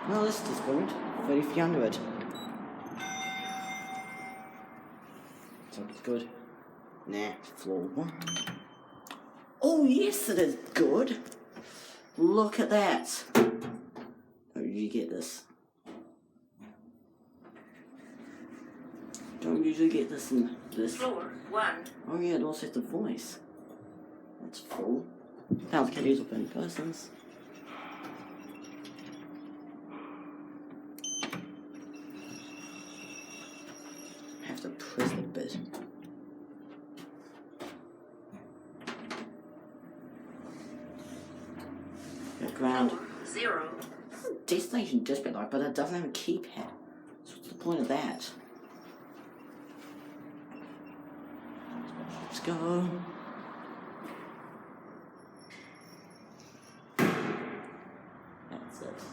Well, this is good. 3300. So it's good. Nah, floor 1. Oh, yes, it is good. Look at that. Don't usually get this. Don't usually get this in this. Floor 1. Oh yeah, it also has the voice. That's full. Pounds can use with any persons. I have to press the bit. Ground. 0. Destination display light, but it doesn't have a keypad. So what's the point of that? Let's go. That's it.